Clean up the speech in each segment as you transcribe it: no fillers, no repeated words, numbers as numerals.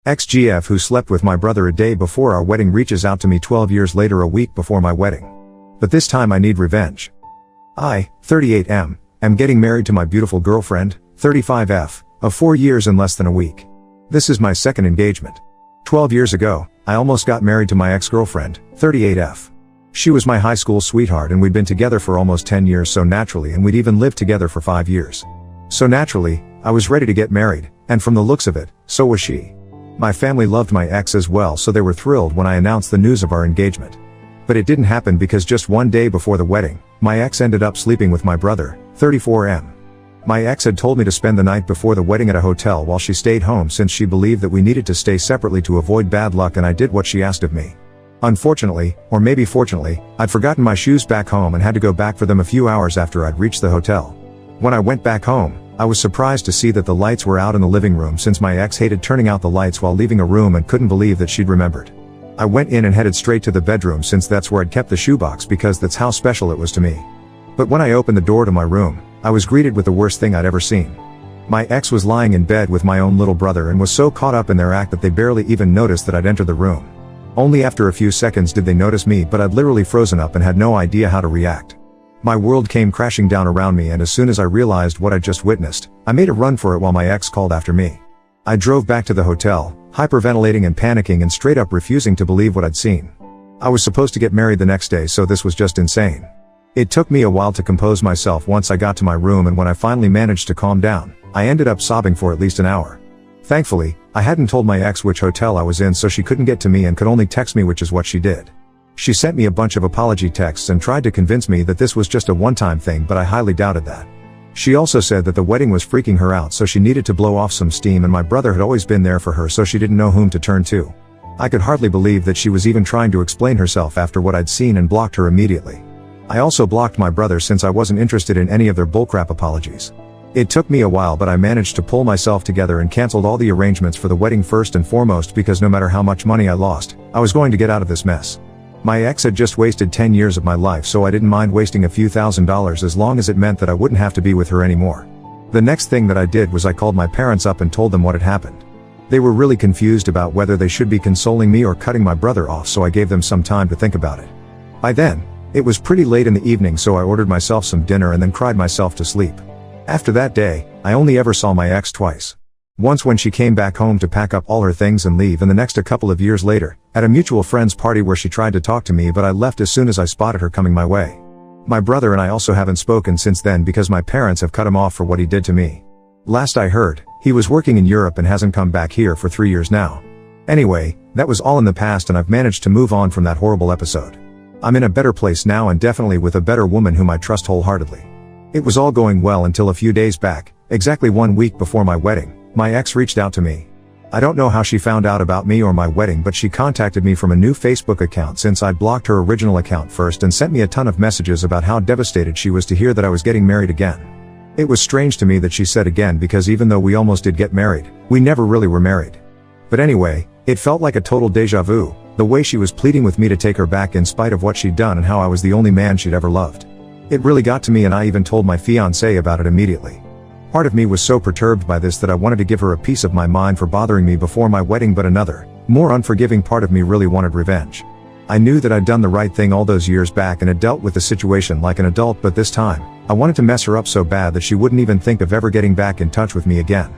XGF, who slept with my brother a day before our wedding, reaches out to me 12 years later, a week before my wedding. But this time I need revenge. I, 38M, am getting married to my beautiful girlfriend, 35F, of 4 years and less than a week. This is my second engagement. 12 years ago, I almost got married to my ex-girlfriend, 38F. She was my high school sweetheart and we'd been together for almost 10 years, so naturally, and we'd even lived together for 5 years. So naturally, I was ready to get married, and from the looks of it, so was she. My family loved my ex as well, so they were thrilled when I announced the news of our engagement. But it didn't happen because just one day before the wedding, my ex ended up sleeping with my brother, 34M. My ex had told me to spend the night before the wedding at a hotel while she stayed home, since she believed that we needed to stay separately to avoid bad luck, and I did what she asked of me. Unfortunately, or maybe fortunately, I'd forgotten my shoes back home and had to go back for them a few hours after I'd reached the hotel. When I went back home, I was surprised to see that the lights were out in the living room, since my ex hated turning out the lights while leaving a room and couldn't believe that she'd remembered. I went in and headed straight to the bedroom, since that's where I'd kept the shoebox, because that's how special it was to me. But when I opened the door to my room, I was greeted with the worst thing I'd ever seen. My ex was lying in bed with my own little brother and was so caught up in their act that they barely even noticed that I'd entered the room. Only after a few seconds did they notice me, but I'd literally frozen up and had no idea how to react. My world came crashing down around me, and as soon as I realized what I'd just witnessed, I made a run for it while my ex called after me. I drove back to the hotel, hyperventilating and panicking and straight up refusing to believe what I'd seen. I was supposed to get married the next day, so this was just insane. It took me a while to compose myself once I got to my room, and when I finally managed to calm down, I ended up sobbing for at least an hour. Thankfully, I hadn't told my ex which hotel I was in, so she couldn't get to me and could only text me, which is what she did. She sent me a bunch of apology texts and tried to convince me that this was just a one-time thing, but I highly doubted that. She also said that the wedding was freaking her out, so she needed to blow off some steam, and my brother had always been there for her, so she didn't know whom to turn to. I could hardly believe that she was even trying to explain herself after what I'd seen, and blocked her immediately. I also blocked my brother, since I wasn't interested in any of their bullcrap apologies. It took me a while, but I managed to pull myself together and canceled all the arrangements for the wedding first and foremost, because no matter how much money I lost, I was going to get out of this mess. My ex had just wasted 10 years of my life, so I didn't mind wasting a few $1,000s as long as it meant that I wouldn't have to be with her anymore. The next thing that I did was I called my parents up and told them what had happened. They were really confused about whether they should be consoling me or cutting my brother off, so I gave them some time to think about it. By then, it was pretty late in the evening, so I ordered myself some dinner and then cried myself to sleep. After that day, I only ever saw my ex twice. Once when she came back home to pack up all her things and leave, and the next a couple of years later, at a mutual friend's party where she tried to talk to me, but I left as soon as I spotted her coming my way. My brother and I also haven't spoken since then because my parents have cut him off for what he did to me. Last I heard, he was working in Europe and hasn't come back here for 3 years now. Anyway, that was all in the past, and I've managed to move on from that horrible episode. I'm in a better place now, and definitely with a better woman whom I trust wholeheartedly. It was all going well until a few days back, exactly 1 week before my wedding, my ex reached out to me. I don't know how she found out about me or my wedding, but she contacted me from a new Facebook account, since I'd blocked her original account first, and sent me a ton of messages about how devastated she was to hear that I was getting married again. It was strange to me that she said again, because even though we almost did get married, we never really were married. But anyway, it felt like a total deja vu, the way she was pleading with me to take her back in spite of what she'd done and how I was the only man she'd ever loved. It really got to me, and I even told my fiancé about it immediately. Part of me was so perturbed by this that I wanted to give her a piece of my mind for bothering me before my wedding, but another, more unforgiving part of me really wanted revenge. I knew that I'd done the right thing all those years back and had dealt with the situation like an adult, but this time, I wanted to mess her up so bad that she wouldn't even think of ever getting back in touch with me again.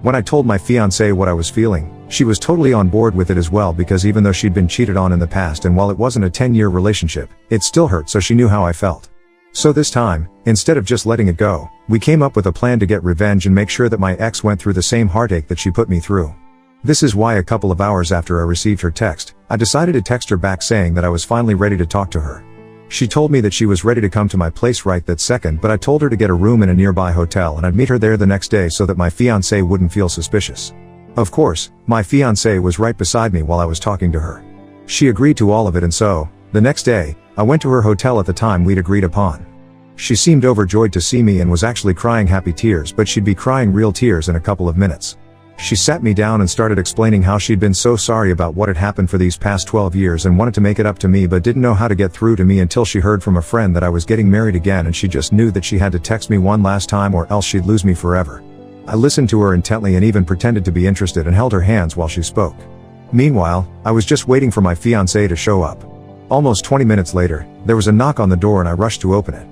When I told my fiancé what I was feeling, she was totally on board with it as well, because even though she'd been cheated on in the past, and while it wasn't a 10-year relationship, it still hurt, so she knew how I felt. So this time, instead of just letting it go, we came up with a plan to get revenge and make sure that my ex went through the same heartache that she put me through. This is why a couple of hours after I received her text, I decided to text her back saying that I was finally ready to talk to her. She told me that she was ready to come to my place right that second, but I told her to get a room in a nearby hotel and I'd meet her there the next day so that my fiancé wouldn't feel suspicious. Of course, my fiancé was right beside me while I was talking to her. She agreed to all of it, and so, the next day, I went to her hotel at the time we'd agreed upon. She seemed overjoyed to see me and was actually crying happy tears, but she'd be crying real tears in a couple of minutes. She sat me down and started explaining how she'd been so sorry about what had happened for these past 12 years and wanted to make it up to me, but didn't know how to get through to me until she heard from a friend that I was getting married again, and she just knew that she had to text me one last time or else she'd lose me forever. I listened to her intently and even pretended to be interested and held her hands while she spoke. Meanwhile, I was just waiting for my fiancé to show up. Almost 20 minutes later, there was a knock on the door and I rushed to open it.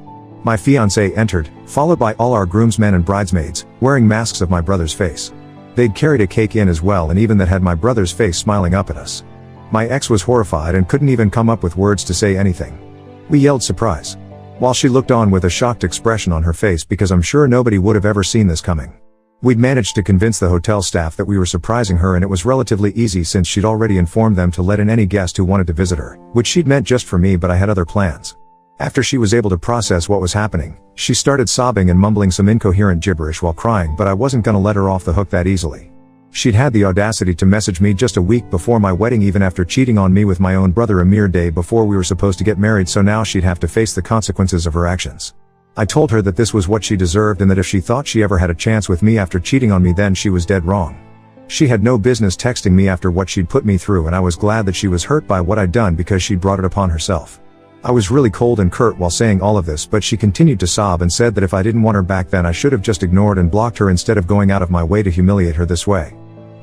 My fiancé entered, followed by all our groomsmen and bridesmaids, wearing masks of my brother's face. They'd carried a cake in as well, and even that had my brother's face smiling up at us. My ex was horrified and couldn't even come up with words to say anything. We yelled surprise, while she looked on with a shocked expression on her face, because I'm sure nobody would have ever seen this coming. We'd managed to convince the hotel staff that we were surprising her, and it was relatively easy since she'd already informed them to let in any guest who wanted to visit her, which she'd meant just for me, but I had other plans. After she was able to process what was happening, she started sobbing and mumbling some incoherent gibberish while crying, but I wasn't gonna let her off the hook that easily. She'd had the audacity to message me just a week before my wedding, even after cheating on me with my own brother a mere day before we were supposed to get married, so now she'd have to face the consequences of her actions. I told her that this was what she deserved, and that if she thought she ever had a chance with me after cheating on me, then she was dead wrong. She had no business texting me after what she'd put me through, and I was glad that she was hurt by what I'd done because she'd brought it upon herself. I was really cold and curt while saying all of this, but she continued to sob and said that if I didn't want her back, then I should have just ignored and blocked her instead of going out of my way to humiliate her this way.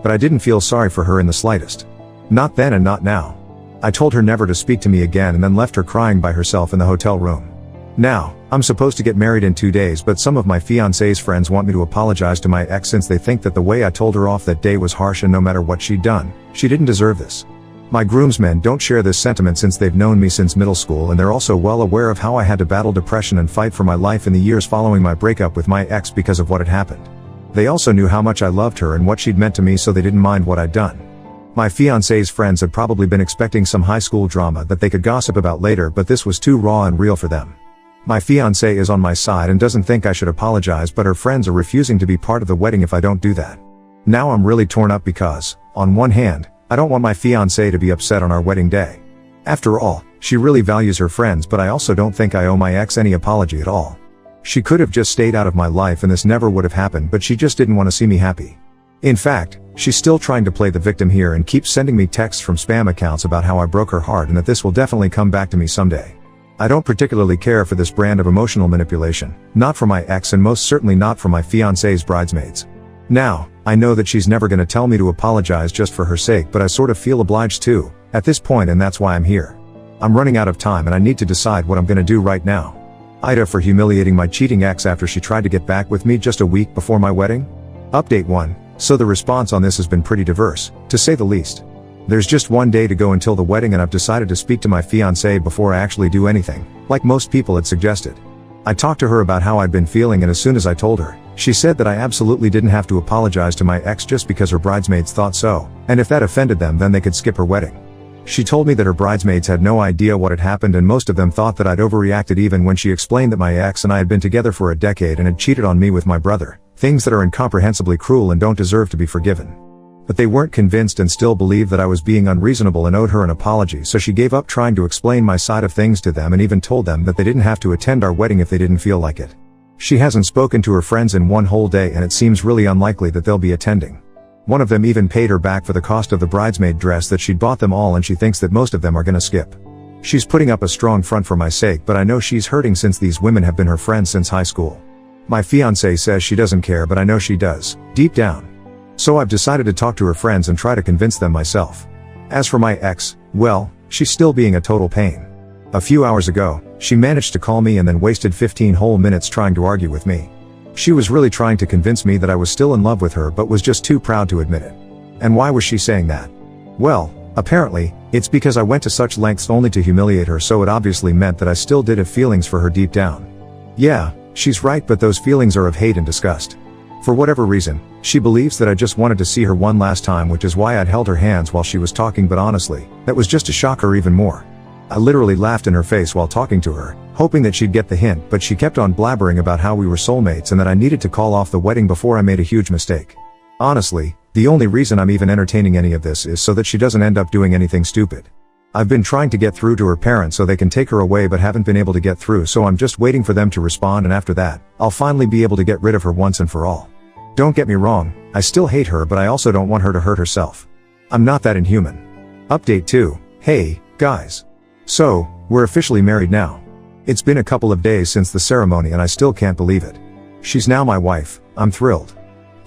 But I didn't feel sorry for her in the slightest. Not then and not now. I told her never to speak to me again and then left her crying by herself in the hotel room. Now, I'm supposed to get married in 2 days, but some of my fiancé's friends want me to apologize to my ex since they think that the way I told her off that day was harsh, and no matter what she'd done, she didn't deserve this. My groomsmen don't share this sentiment since they've known me since middle school, and they're also well aware of how I had to battle depression and fight for my life in the years following my breakup with my ex because of what had happened. They also knew how much I loved her and what she'd meant to me, so they didn't mind what I'd done. My fiancé's friends had probably been expecting some high school drama that they could gossip about later, but this was too raw and real for them. My fiancé is on my side and doesn't think I should apologize, but her friends are refusing to be part of the wedding if I don't do that. Now I'm really torn up because, on one hand, I don't want my fiancé to be upset on our wedding day. After all, she really values her friends, but I also don't think I owe my ex any apology at all. She could have just stayed out of my life and this never would have happened, but she just didn't want to see me happy. In fact, she's still trying to play the victim here and keeps sending me texts from spam accounts about how I broke her heart and that this will definitely come back to me someday. I don't particularly care for this brand of emotional manipulation, not for my ex and most certainly not for my fiancé's bridesmaids. Now, I know that she's never gonna tell me to apologize just for her sake, but I sort of feel obliged to, at this point, and that's why I'm here. I'm running out of time and I need to decide what I'm gonna do right now. Ida for humiliating my cheating ex after she tried to get back with me just a week before my wedding? Update 1. So the response on this has been pretty diverse, to say the least. There's just 1 day to go until the wedding and I've decided to speak to my fiancé before I actually do anything, like most people had suggested. I talked to her about how I'd been feeling, and as soon as I told her, she said that I absolutely didn't have to apologize to my ex just because her bridesmaids thought so, and if that offended them then they could skip her wedding. She told me that her bridesmaids had no idea what had happened and most of them thought that I'd overreacted, even when she explained that my ex and I had been together for a decade and had cheated on me with my brother, things that are incomprehensibly cruel and don't deserve to be forgiven. But they weren't convinced and still believed that I was being unreasonable and owed her an apology, so she gave up trying to explain my side of things to them and even told them that they didn't have to attend our wedding if they didn't feel like it. She hasn't spoken to her friends in 1 whole day and it seems really unlikely that they'll be attending. One of them even paid her back for the cost of the bridesmaid dress that she'd bought them all, and she thinks that most of them are gonna skip. She's putting up a strong front for my sake, but I know she's hurting since these women have been her friends since high school. My fiancé says she doesn't care, but I know she does, deep down. So I've decided to talk to her friends and try to convince them myself. As for my ex, well, she's still being a total pain. A few hours ago, she managed to call me and then wasted 15 whole minutes trying to argue with me. She was really trying to convince me that I was still in love with her but was just too proud to admit it. And why was she saying that? Well, apparently, it's because I went to such lengths only to humiliate her, so it obviously meant that I still did have feelings for her deep down. Yeah, she's right, but those feelings are of hate and disgust. For whatever reason, she believes that I just wanted to see her one last time, which is why I'd held her hands while she was talking, but honestly, that was just to shock her even more. I literally laughed in her face while talking to her, hoping that she'd get the hint, but she kept on blabbering about how we were soulmates and that I needed to call off the wedding before I made a huge mistake. Honestly, the only reason I'm even entertaining any of this is so that she doesn't end up doing anything stupid. I've been trying to get through to her parents so they can take her away, but haven't been able to get through, so I'm just waiting for them to respond, and after that, I'll finally be able to get rid of her once and for all. Don't get me wrong, I still hate her, but I also don't want her to hurt herself. I'm not that inhuman. Update 2. Hey, guys. So, we're officially married now. It's been a couple of days since the ceremony and I still can't believe it. She's now my wife, I'm thrilled.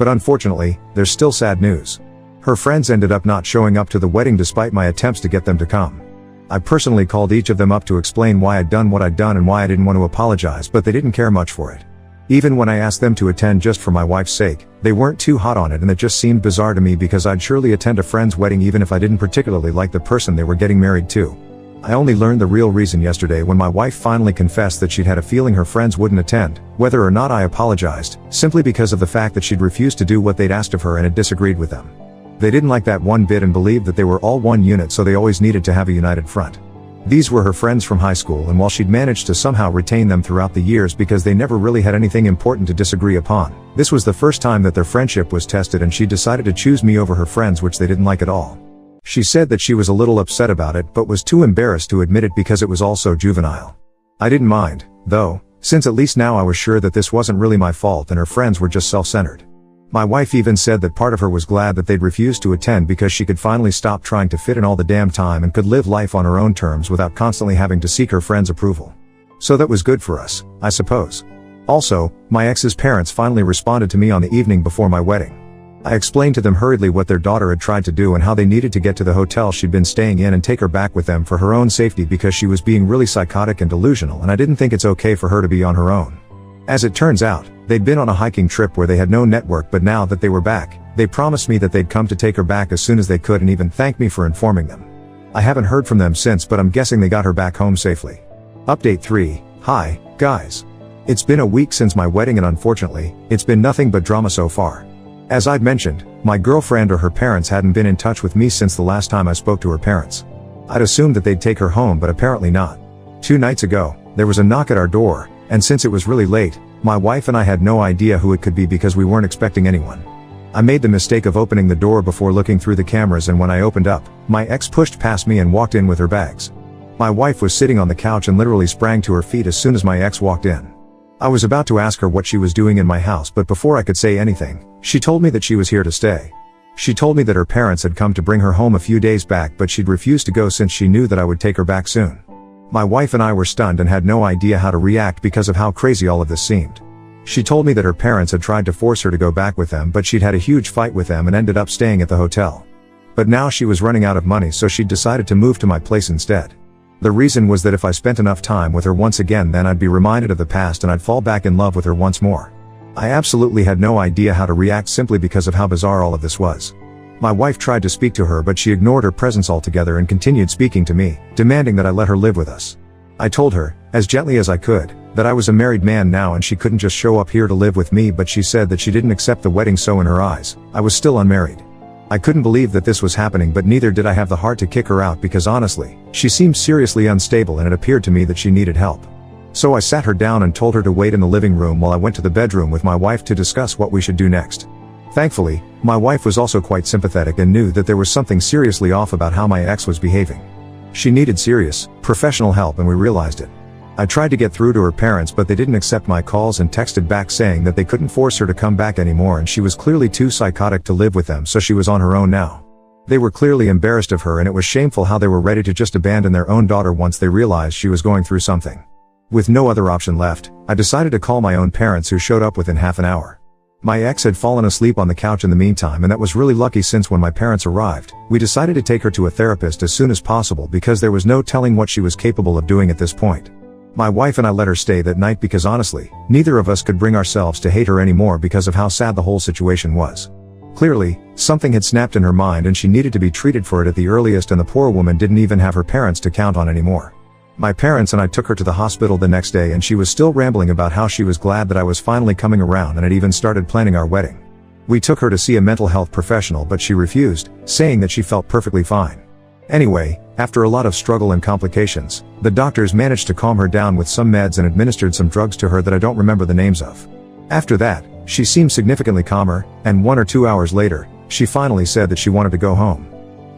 But unfortunately, there's still sad news. Her friends ended up not showing up to the wedding despite my attempts to get them to come. I personally called each of them up to explain why I'd done what I'd done and why I didn't want to apologize, but they didn't care much for it. Even when I asked them to attend just for my wife's sake, they weren't too hot on it, and it just seemed bizarre to me because I'd surely attend a friend's wedding even if I didn't particularly like the person they were getting married to. I only learned the real reason yesterday when my wife finally confessed that she'd had a feeling her friends wouldn't attend, whether or not I apologized, simply because of the fact that she'd refused to do what they'd asked of her and had disagreed with them. They didn't like that one bit and believed that they were all one unit, so they always needed to have a united front. These were her friends from high school, and while she'd managed to somehow retain them throughout the years because they never really had anything important to disagree upon, this was the first time that their friendship was tested, and she decided to choose me over her friends, which they didn't like at all. She said that she was a little upset about it but was too embarrassed to admit it because it was all so juvenile. I didn't mind, though, since at least now I was sure that this wasn't really my fault and her friends were just self-centered. My wife even said that part of her was glad that they'd refused to attend because she could finally stop trying to fit in all the damn time and could live life on her own terms without constantly having to seek her friends' approval. So that was good for us, I suppose. Also, my ex's parents finally responded to me on the evening before my wedding. I explained to them hurriedly what their daughter had tried to do and how they needed to get to the hotel she'd been staying in and take her back with them for her own safety because she was being really psychotic and delusional, and I didn't think it's okay for her to be on her own. As it turns out, they'd been on a hiking trip where they had no network, but now that they were back, they promised me that they'd come to take her back as soon as they could and even thanked me for informing them. I haven't heard from them since, but I'm guessing they got her back home safely. Update 3. Hi, guys. It's been a week since my wedding and unfortunately, it's been nothing but drama so far. As I'd mentioned, my girlfriend or her parents hadn't been in touch with me since the last time I spoke to her parents. I'd assumed that they'd take her home, but apparently not. 2 nights ago, there was a knock at our door, and since it was really late, my wife and I had no idea who it could be because we weren't expecting anyone. I made the mistake of opening the door before looking through the cameras, and when I opened up, my ex pushed past me and walked in with her bags. My wife was sitting on the couch and literally sprang to her feet as soon as my ex walked in. I was about to ask her what she was doing in my house, but before I could say anything, she told me that she was here to stay. She told me that her parents had come to bring her home a few days back, but she'd refused to go since she knew that I would take her back soon. My wife and I were stunned and had no idea how to react because of how crazy all of this seemed. She told me that her parents had tried to force her to go back with them, but she'd had a huge fight with them and ended up staying at the hotel. But now she was running out of money, so she'd decided to move to my place instead. The reason was that if I spent enough time with her once again, then I'd be reminded of the past and I'd fall back in love with her once more. I absolutely had no idea how to react simply because of how bizarre all of this was. My wife tried to speak to her, but she ignored her presence altogether and continued speaking to me, demanding that I let her live with us. I told her, as gently as I could, that I was a married man now and she couldn't just show up here to live with me, but she said that she didn't accept the wedding, so in her eyes, I was still unmarried. I couldn't believe that this was happening, but neither did I have the heart to kick her out because honestly, she seemed seriously unstable and it appeared to me that she needed help. So I sat her down and told her to wait in the living room while I went to the bedroom with my wife to discuss what we should do next. Thankfully, my wife was also quite sympathetic and knew that there was something seriously off about how my ex was behaving. She needed serious, professional help, and we realized it. I tried to get through to her parents, but they didn't accept my calls and texted back saying that they couldn't force her to come back anymore and she was clearly too psychotic to live with them, so she was on her own now. They were clearly embarrassed of her, and it was shameful how they were ready to just abandon their own daughter once they realized she was going through something. With no other option left, I decided to call my own parents, who showed up within half an hour. My ex had fallen asleep on the couch in the meantime, and that was really lucky since when my parents arrived, we decided to take her to a therapist as soon as possible because there was no telling what she was capable of doing at this point. My wife and I let her stay that night because honestly, neither of us could bring ourselves to hate her anymore because of how sad the whole situation was. Clearly, something had snapped in her mind and she needed to be treated for it at the earliest, and the poor woman didn't even have her parents to count on anymore. My parents and I took her to the hospital the next day, and she was still rambling about how she was glad that I was finally coming around and had even started planning our wedding. We took her to see a mental health professional, but she refused, saying that she felt perfectly fine. Anyway, after a lot of struggle and complications, the doctors managed to calm her down with some meds and administered some drugs to her that I don't remember the names of. After that, she seemed significantly calmer, and 1 or 2 hours later, she finally said that she wanted to go home.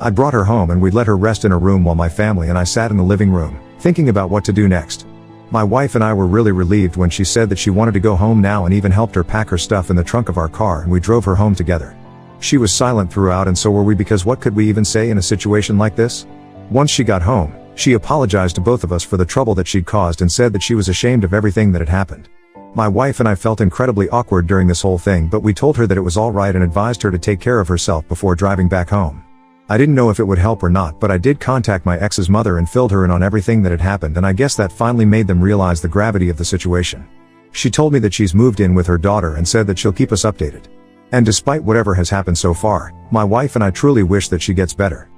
I brought her home and we let her rest in her room while my family and I sat in the living room, thinking about what to do next. My wife and I were really relieved when she said that she wanted to go home now, and even helped her pack her stuff in the trunk of our car, and we drove her home together. She was silent throughout, and so were we, because what could we even say in a situation like this? Once she got home, she apologized to both of us for the trouble that she'd caused and said that she was ashamed of everything that had happened. My wife and I felt incredibly awkward during this whole thing, but we told her that it was alright and advised her to take care of herself before driving back home. I didn't know if it would help or not, but I did contact my ex's mother and filled her in on everything that had happened, and I guess that finally made them realize the gravity of the situation. She told me that she's moved in with her daughter and said that she'll keep us updated. And despite whatever has happened so far, my wife and I truly wish that she gets better.